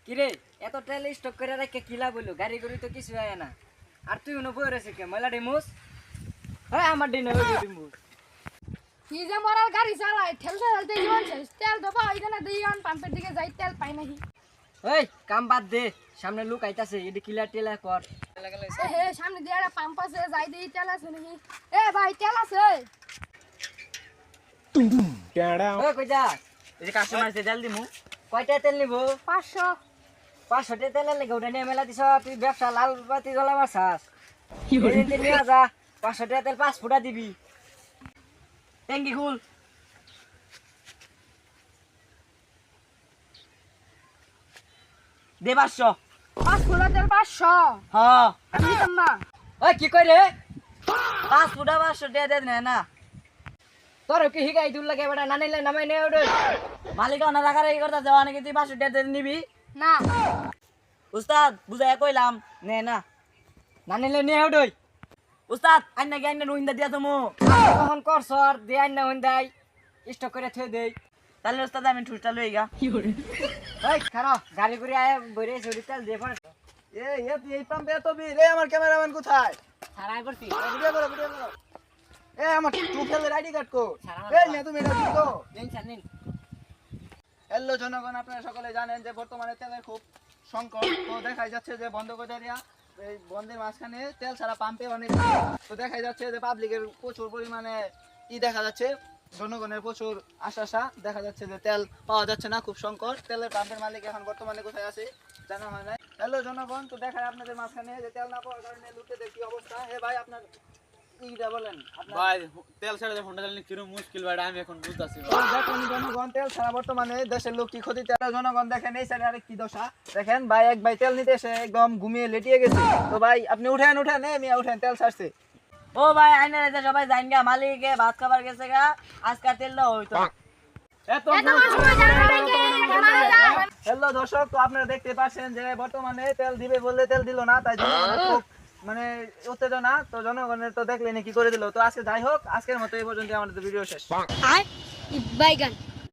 কিরে এত তেল স্টক করে রেখে কিলা বললো গাড়ি গড়ি তো কিছু হয় না আর তুই উনো বই রয়েছে কে ময়লা ডিমুস হ্যাঁ আমার দিন ডিমুস কি যে মরার গাড়ি চালায় ঠেলতে ঠেলতে জীবন শেষ তেল তো পাই না দিয়ান পাম্পের দিকে যাই তেল পাই নাহি ওই কাম বাদ দে সামনে লোক আইতাছে এডি কিলা টেলা কর হে সামনে দিয়ে একটা পাম্প আছে যাই দিই তেল আছে নাকি এ ভাই তেল আছে ওই কই যা এই যে কাস্টমার আছে তেল দিমু কয়টা তেল নিবো 500 500 টাকা তেল লাগে ওটা নিয়ে মেলা দিছ তুই ব্যবসা লাল বাতি জ্বলা মারছাস এই তেল নিয়ে যা 500 টাকা তেল 5 ফুটা দিবি ট্যাঙ্কি খুল দে 500 5 ফুলা তেল 500 হ্যাঁ আমি দিতাম না ওই কি কই রে 5 ফুটা 500 টাকা দে না তোর কি হিগাই দুল লাগে বেটা না নিলে নামাই নে ওরে মালিক না রাখার এই করতা যাওয়া নাকি তুই 500 টাকা দে নিবি না উস্তাদ বুঝায় কইলাম নে না না নিলে নে ওডই উস্তাদ আইনা গে আইনা রুইন্দা দিয়া তুমি তখন করছর দে আইনা হইন্দাই স্টক করে থই দেই তাহলে উস্তাদ আমি ঠুসটা লই গা ওই খারাপ গাড়ি করে আয় বইরে ছড়ি তেল দে পড় তুই এই পাম্পে এত বি রে আমার ক্যামেরাম্যান কোথায় সারাই করছি ভিডিও করো আমার টুফেলের আইডি কার্ড কো সারা এই না তুমি এটা দিছো নিন স্যার নিন হ্যালো জনগণ আপনারা সকলে জানেন যে বর্তমানে তেলের খুব সংকট তো দেখাই যাচ্ছে যে বন্ধ করে দেয়া এই বন্ধের মাঝখানে তেল ছাড়া পাম্পে অনেক তো দেখাই যাচ্ছে যে পাবলিকের প্রচুর পরিমাণে দেখা যাচ্ছে জনগণের প্রচুর আশা দেখা যাচ্ছে যে তেল পাওয়া যাচ্ছে না খুব সংকট তেলের পাম্পের মালিক এখন বর্তমানে কোথায় আছে জানা হয় না হ্যালো জনগণ তো দেখায় আপনাদের মাঝখানে যে তেল না পাওয়ার কারণে লোকেদের কি অবস্থা হে ভাই আপনার এইটা বলেন ভাই তেল ছাড়া যে হোন্ডা চালানো কিরকম মুশকিল ভাই আমি এখন বুঝতাছি দেখুন জনগণ তেল ছাড়া বর্তমানে দেশের লোক কি ক্ষতি তেল জনগণ দেখেন এই সাইডে আরেক কি দশা দেখেন ভাই এক ভাই তেল নিতে এসে একদম ঘুমিয়ে লেটিয়ে গেছে তো ভাই আপনি উঠেন মিয়া উঠেন তেল ছাড়ছে ও ভাই আইনা রে সবাই জান গা মালিকে ভাত খাবার গেছে গা আজকাল তেল দাও হইতো এত সময় জানা নাই কে মারা যা হ্যালো দর্শক তো আপনারা দেখতে পাচ্ছেন যে বর্তমানে তেল দিবে বললে তেল দিল না তাই জনগণের খুব মানে উত্তেজনা তো জনগণের তো দেখলেন কি করে দিল তো আজকে যাই হোক আজকের মতো এই পর্যন্ত আমাদের ভিডিও শেষ আয় বাইগান